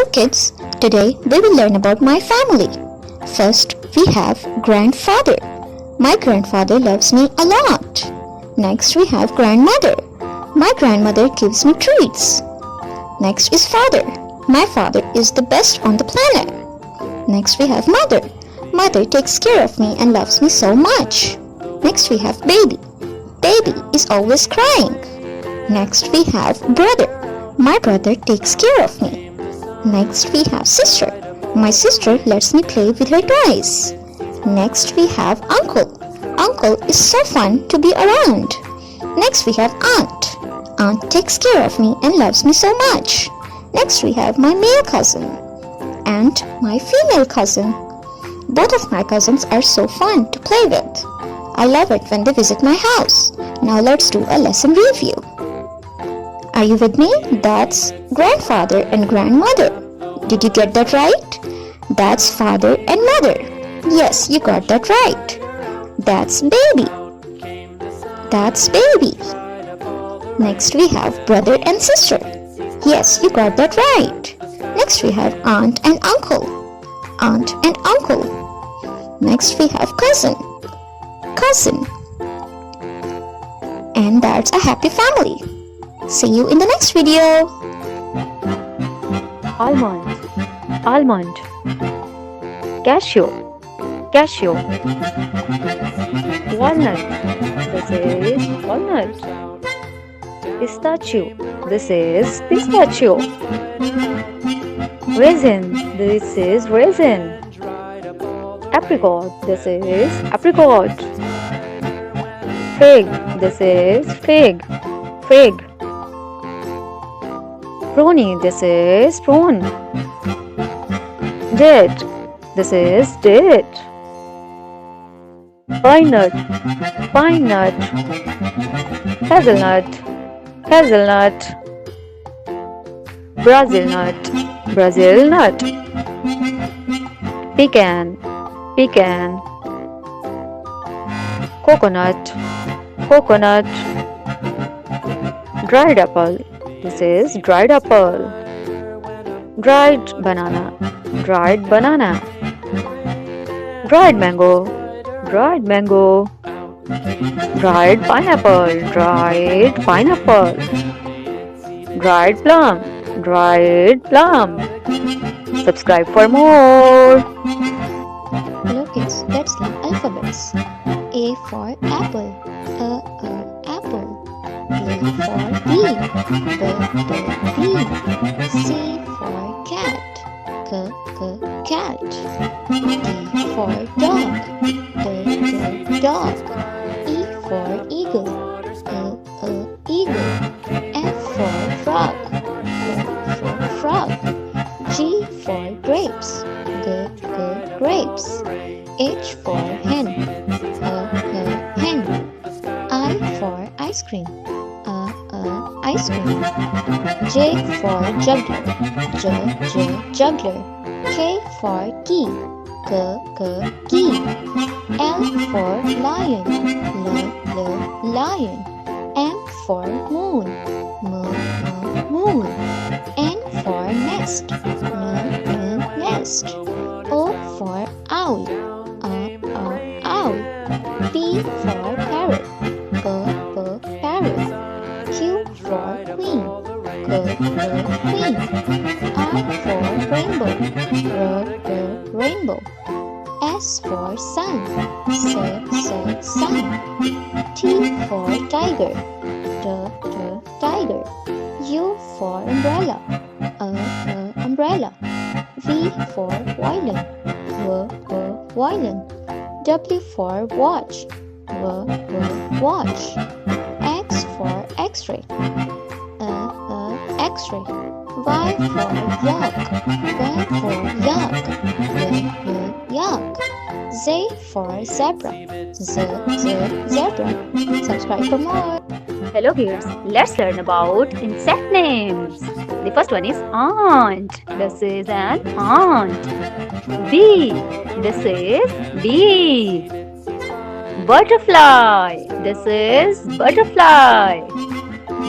kids, today we will learn about my family. First, we have grandfather. My grandfather loves me a lot. Next, we have grandmother. My grandmother gives me treats. Next is father. My father is the best on the planet. Next, we have mother. Mother takes care of me and loves me so much. Next, we have baby. Baby is always crying. Next, we have brother. My brother takes care of me. Next, we have sister. My sister lets me play with her toys. Next, we have uncle. Uncle is so fun to be around. Next, we have aunt. Aunt takes care of me and loves me so much. Next, we have my male cousin and my female cousin. Both of my cousins are so fun to play with. I love it when they visit my house. Now let's do a lesson review. Are you with me? That's grandfather and grandmother. Did you get that right? That's father and mother. Yes, you got that right. That's baby. That's baby. Next we have brother and sister. Yes, you got that right. Next we have aunt and uncle. Aunt and uncle. Next we have cousin. Cousin. And that's a happy family. See you in the next video. Almond, almond. Cashew, cashew. Walnut, this is walnut. Pistachio, this is pistachio. Raisin, this is raisin. Apricot, this is apricot. Fig, this is fig. Fig. Prune, this is prune. Date, this is date. Pine nut, pine nut. Hazelnut, hazelnut. Brazil nut, Brazil nut. Pecan, pecan. Coconut, coconut. Dried apple, this is dried apple. Dried banana, dried banana. Dried mango, dried mango. Dried pineapple, dried pineapple. Dried plum, dried plum. Subscribe for more. Hello kids, let's learn alphabets. A for apple. Apple. B for bee. Bee. C for cat. Cat. D for dog. Dog. E for eagle. Eagle. F for frog. Frog. G for grapes. Grapes. H for hen. Hen. I for ice cream. Ice cream. J for juggler. Juggler. K for key. Key. L for lion. Lion. M for moon. Moon. N for nest. Nest. O for owl. Owl. P for parrot. Parrot. Q for queen. Queen. R for rainbow. Rainbow. S for sun. Sun. T for tiger. Tiger. U for umbrella. Umbrella. V for violin. Violin. W for watch. Watch. X for X-ray. X-ray. Y for yak. Yak. Z for zebra. Zebra. Subscribe for more. Hello kids, let's learn about insect names. The first one is ant. This is an ant. Bee. This is bee. Butterfly. This is butterfly.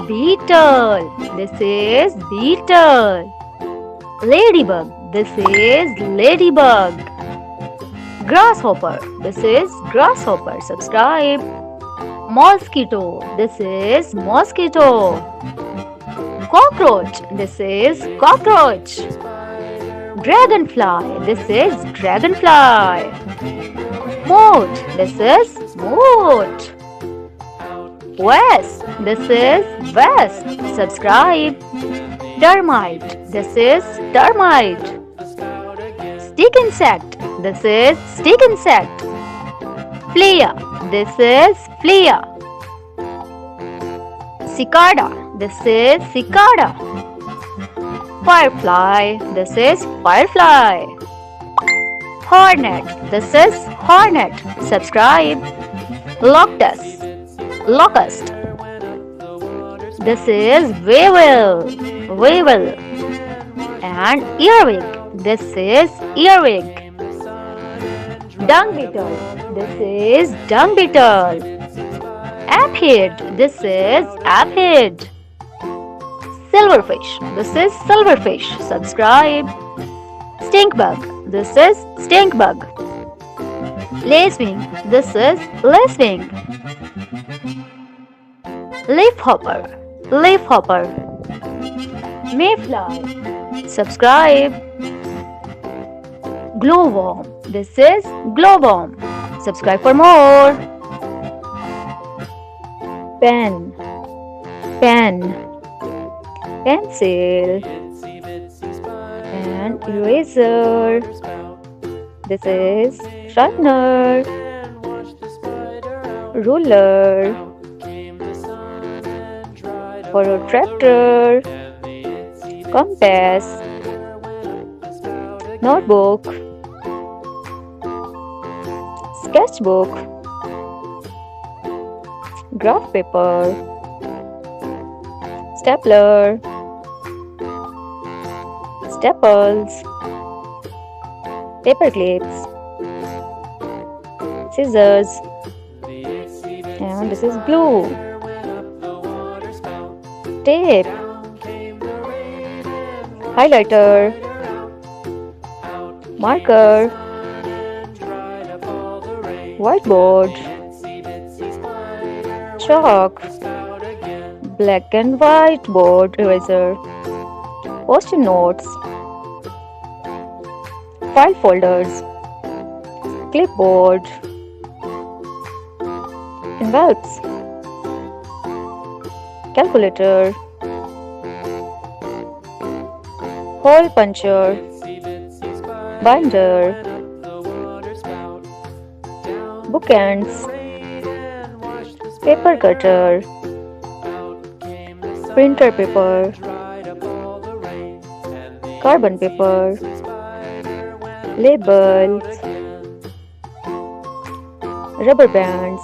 Beetle. This is beetle. Ladybug. This is ladybug. Grasshopper. This is grasshopper. Subscribe. Mosquito. This is mosquito. Cockroach. This is cockroach. Dragonfly. This is dragonfly. Moth. This is moth. Wasp. This is wasp. Subscribe. Termite. This is termite. Stick insect. This is stick insect. Flea. This is flea. Cicada. This is cicada. Firefly. This is firefly. Hornet. This is hornet. Subscribe. Locust. Locust. This is weevil. Weevil. And earwig. This is earwig. Dung beetle. This is dung beetle. Aphid. This is aphid. Silverfish. This is silverfish. Subscribe. Stink bug. This is stink bug. Lacewing. This is lacewing. Leafhopper. Leafhopper. Mayfly. Subscribe. Glowworm. This is glowworm. Subscribe for more. Pen. Pen. Pencil. And eraser. This is sharpener. Ruler. For a tractor. Compass. Notebook. Sketchbook. Graph paper. Stapler. Staples. Paper clips. Scissors. And this is glue. Tape. Highlighter. Marker. Whiteboard. Chalk. Black and white board eraser. Post-it notes. File folders. Clipboard. Envelopes. Calculator. Hole puncher. Binder. Bookends. Paper cutter. Printer paper. Carbon paper. Labels. Rubber bands.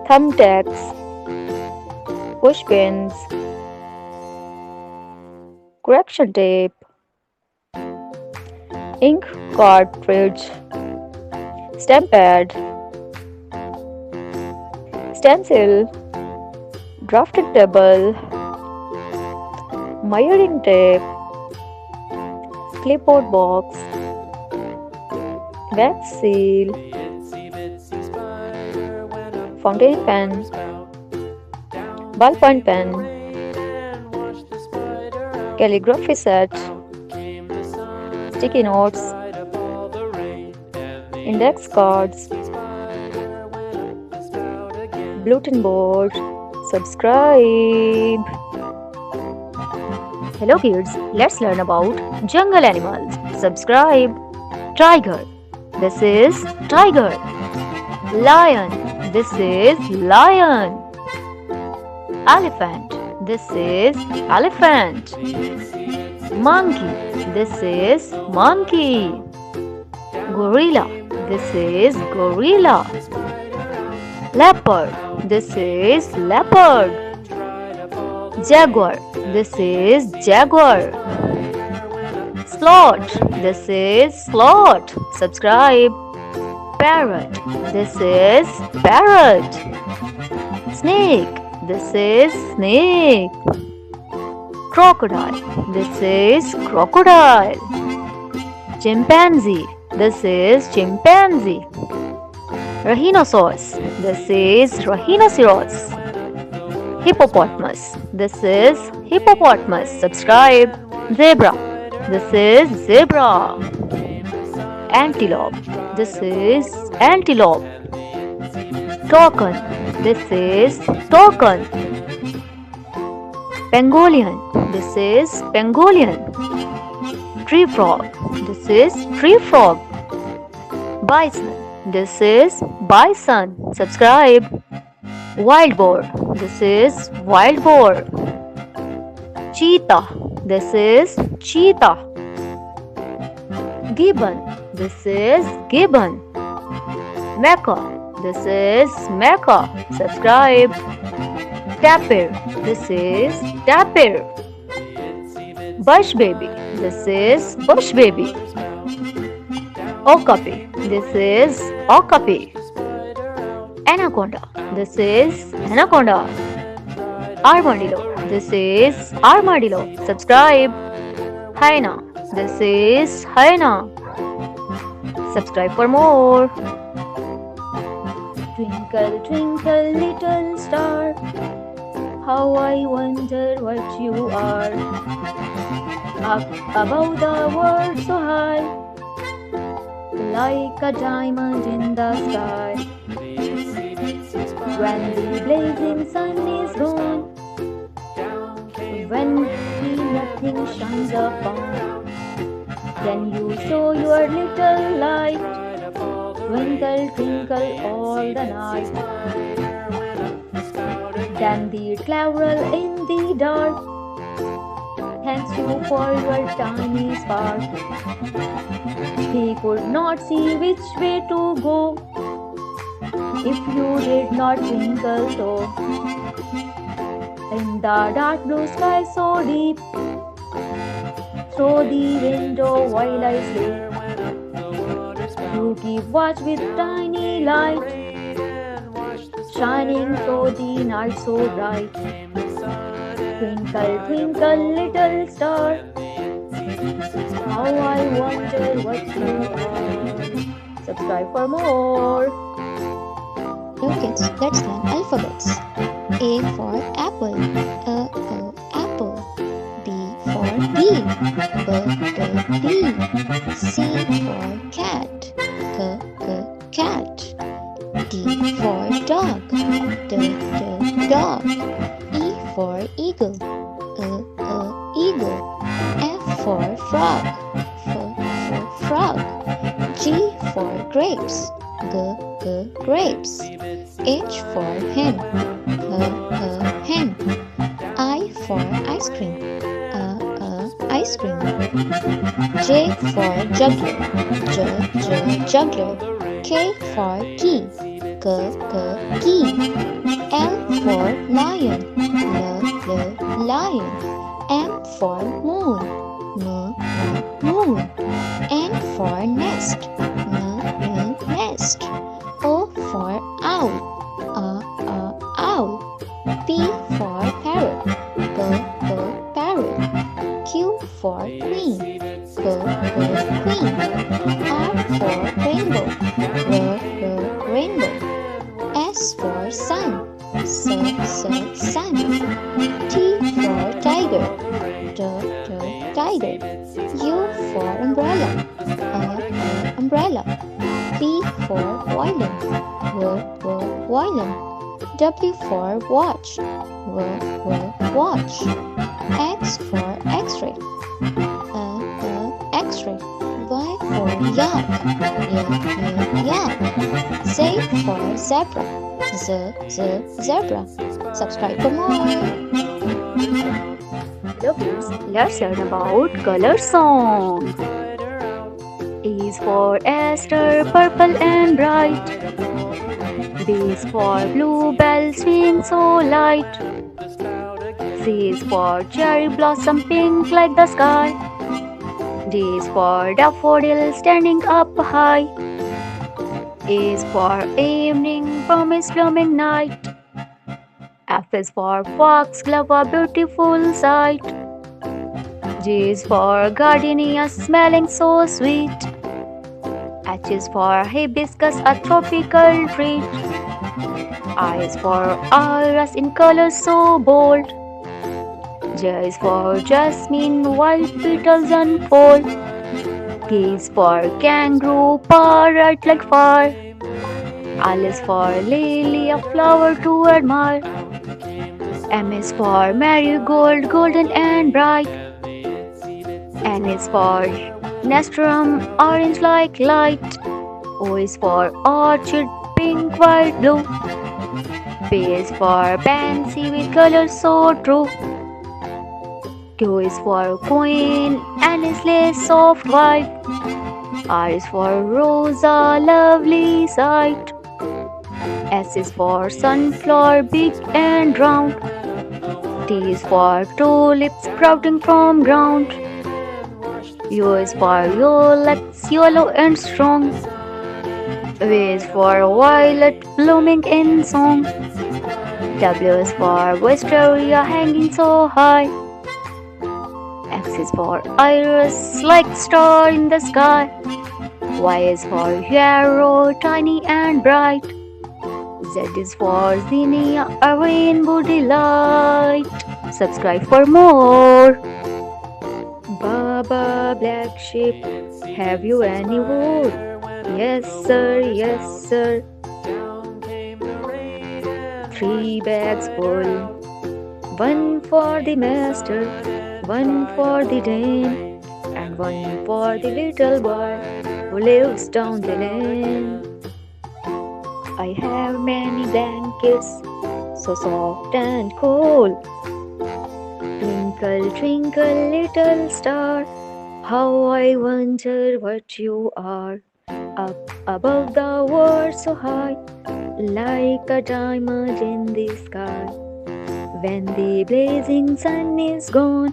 Thumbtacks. Push pins. Correction tape. Ink cartridge. Stamp pad. Stencil. Drafting table. Measuring tape. Clipboard box. Wax seal. Fountain pen. Ballpoint pen. Calligraphy set. Sticky notes. Index cards. Bulletin board. Subscribe. Hello kids, let's learn about jungle animals. Subscribe. Tiger. This is tiger. Lion. This is lion. Elephant. This is elephant. Monkey. This is monkey. Gorilla. This is gorilla. Leopard. This is leopard. Jaguar. This is jaguar. Sloth. This is sloth. Subscribe. Parrot. This is parrot. Snake. This is snake. Crocodile. This is crocodile. Chimpanzee. This is chimpanzee. Rhinoceros. This is rhinoceros. Hippopotamus. This is hippopotamus. Subscribe. Zebra. This is zebra. Antelope. This is antelope. Toucan. This is toucan. Pangolin. This is pangolin. Tree frog. This is tree frog. Bison. This is bison. Subscribe. Wild boar. This is wild boar. Cheetah. This is cheetah. Gibbon. This is gibbon. Macaw. This is macaw. Subscribe. Tapir. This is tapir. Bush baby. This is bush baby. Okapi. This is okapi. Anaconda. This is anaconda. Armadillo. This is armadillo. Subscribe. Hyena. This is hyena. Subscribe for more. Twinkle, twinkle, little star, how I wonder what you are. Up above the world so high, like a diamond in the sky. When the blazing sun is gone, when nothing shines upon, then you show your little light. Twinkle, twinkle all the night. Then the cloud in the dark thanks you for your tiny spark. He could not see which way to go if you did not twinkle so. In the dark blue sky so deep, through the window while I sleep, you keep watch with tiny light, shining through the night so bright. Twinkle, twinkle, little star, how I wonder what you are. Subscribe for more. Now kids, let's learn alphabets. A for apple, apple. B for bee, bee. C for cat, cat. D for dog, dog. E for eagle, eagle. F for frog, frog. G for grapes, grapes. H for hen, hen. I for ice cream, ice cream. J for juggler, juggler. K for key, key. L for lion, lion. M for moon, moon. N for nest, nest. O for owl, owl. P for parrot, parrot. Q for queen, queen. R for rainbow, rainbow. S for sun, sun. T for tiger, tiger. U for umbrella, umbrella. V for violin, violin. W for watch, watch. X for x-ray, x-ray. Y for yak, yak. Z for zebra, zebra. Subscribe for more. Hello kids, let's learn about color song. A is for Esther, purple and bright. B is for bluebell, swing so light. C is for cherry blossom, pink like the sky. D is for daffodil, standing up high. A is for evening, promise blooming night. F is for foxglove, a beautiful sight. G is for gardenia, smelling so sweet. H is for hibiscus, a tropical treat. I is for iris, in color so bold. J is for jasmine, wild petals unfold. K is for kangaroo, parrot like fire. L is for lily, a flower to admire. M is for marigold, golden and bright. N is for nasturtium, orange like light. O is for orchid, pink, white, blue. P is for pansy with colors so true. Q is for queen, N is lace soft white. R is for rosa, lovely sight. S is for sunflower, big and round. T is for tulips sprouting from ground. U is for violets, yellow and strong. V is for violet, blooming in song. W is for wisteria, hanging so high. X is for iris, like star in the sky. Y is for yarrow, tiny and bright. Z is for zinnia, a rainbow delight. Subscribe for more. Baba black sheep, have you any wool? Yes sir, yes sir. 3 bags full, 1 for the master, 1 for the dame, and 1 for the little boy who lives down the lane. I have many blankets, so soft and cool. Twinkle, twinkle, little star, how I wonder what you are. Up above the world so high, like a diamond in the sky. When the blazing sun is gone,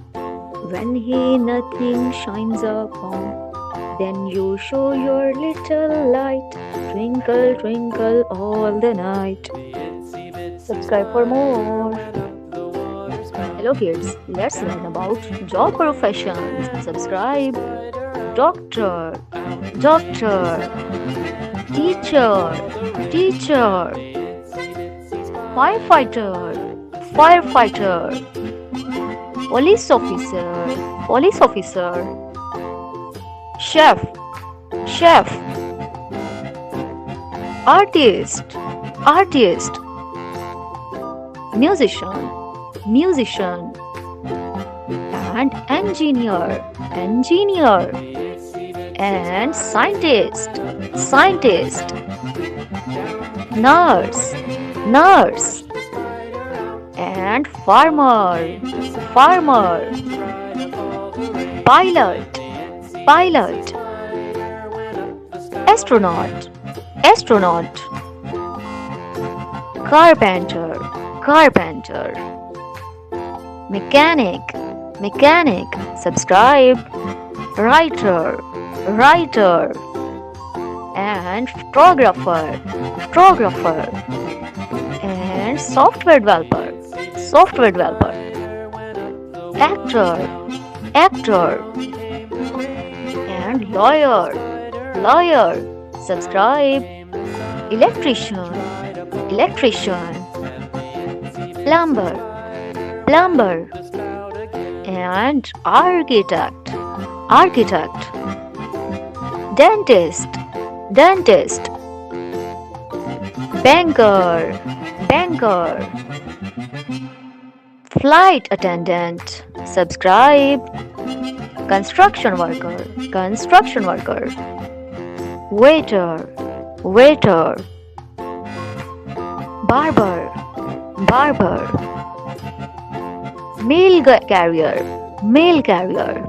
when he nothing shines upon, then you show your little light, twinkle, twinkle all the night. Subscribe for more. Hello kids, let's learn about job professions. Subscribe. Doctor, doctor. Teacher, teacher. Firefighter, firefighter. Police officer, police officer. Chef, chef. Artist, artist. Musician, musician. And engineer, engineer. And scientist, scientist. Nurse, nurse. And farmer, farmer. Pilot, pilot. Astronaut, astronaut. Carpenter, carpenter. Mechanic, mechanic. Subscribe. Writer, writer. And photographer, photographer. And software developer, software developer. Actor, actor. And lawyer, lawyer. Subscribe. Electrician, electrician. Plumber, plumber. And architect, architect. Dentist, dentist. Banker, banker. Flight attendant. Subscribe. Construction worker, construction worker. Waiter, waiter. Barber, barber. Mail carrier, mail carrier.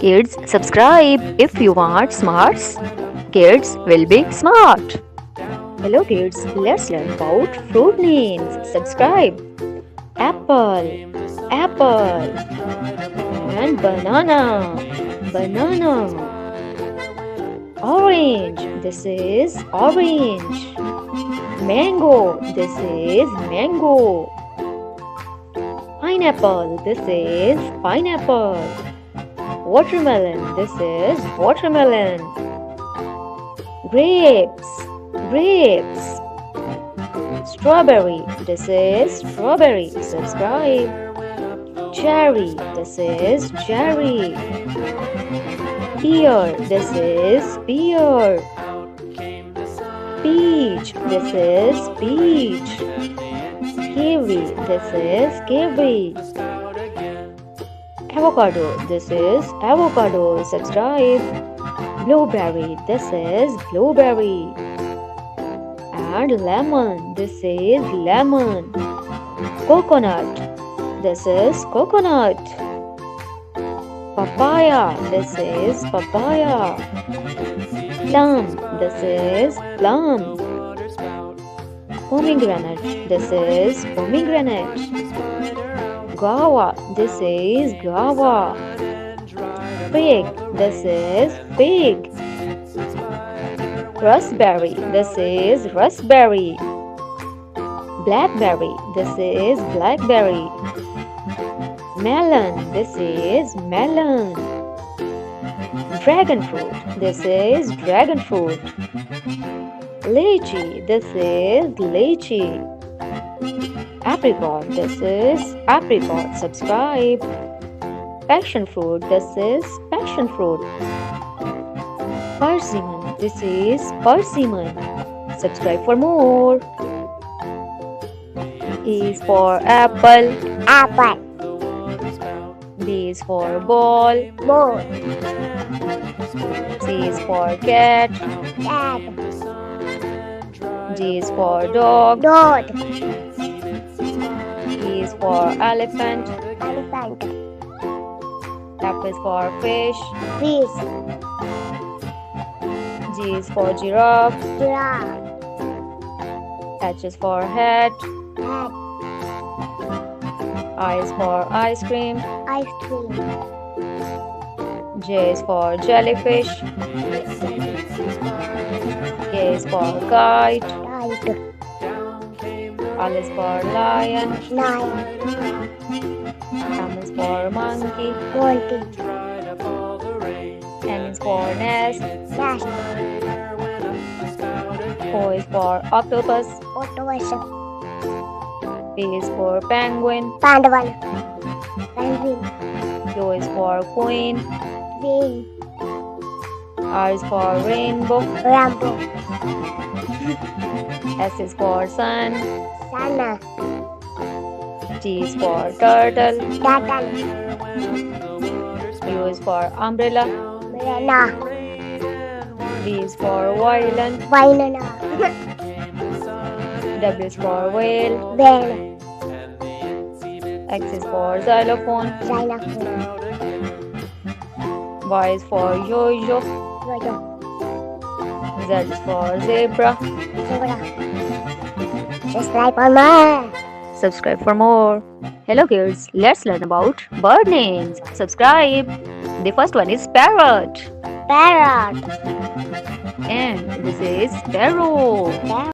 Kids, subscribe if you want smarts. Kids will be smart. Hello kids, let's learn about fruit names. Subscribe. Apple, apple. And banana, banana. Orange, this is orange. Mango, this is mango. Pineapple, this is pineapple. Watermelon. This is watermelon. Grapes. Grapes. Strawberry. This is strawberry. Subscribe. Cherry. This is cherry. Pear. This is pear. Peach. This is peach. Kiwi. This is kiwi. Avocado. This is avocado. Subscribe. Blueberry. This is blueberry. And lemon. This is lemon. Coconut. This is coconut. Papaya. This is papaya. Plum. This is plum. Pomegranate. This is pomegranate. Guava. This is guava. Fig. This is fig. Raspberry. This is raspberry. Blackberry. This is blackberry. Melon. This is melon. Dragon fruit. This is dragon fruit. Lychee. This is lychee. Apricot. This is apricot. Subscribe. Passion fruit. This is passion fruit. Persimmon. This is persimmon. Subscribe for more. A is for apple. Apple. B is for ball. Ball. C is for cat. Cat. D is for dog. Dog. E is for elephant. Elephant. F is for fish. Fish. G is for giraffe. Giraffe. H is for hat. Hat. I is for ice cream. Ice cream. J is for jellyfish. K is for kite. Kite. L is for lion. Lion. M is for monkey. Monkey. N is for nest. Nest. O is for octopus. Octopus. P is for penguin. Pandavan. Penguin. Q is for queen. Queen. R is for rainbow. Rainbow. S is for sun. Sana. T is for turtle. Turtle. U is for umbrella. Banana. V is for violin. Banana. W is for whale. Whale. X is for xylophone. Xylophone. Y is for yo-yo. Yo-yo. Z is for zebra. Zebra. Subscribe for more. Subscribe for more. Hello kids, let's learn about bird names. Subscribe. The first one is parrot. Parrot. And this is sparrow.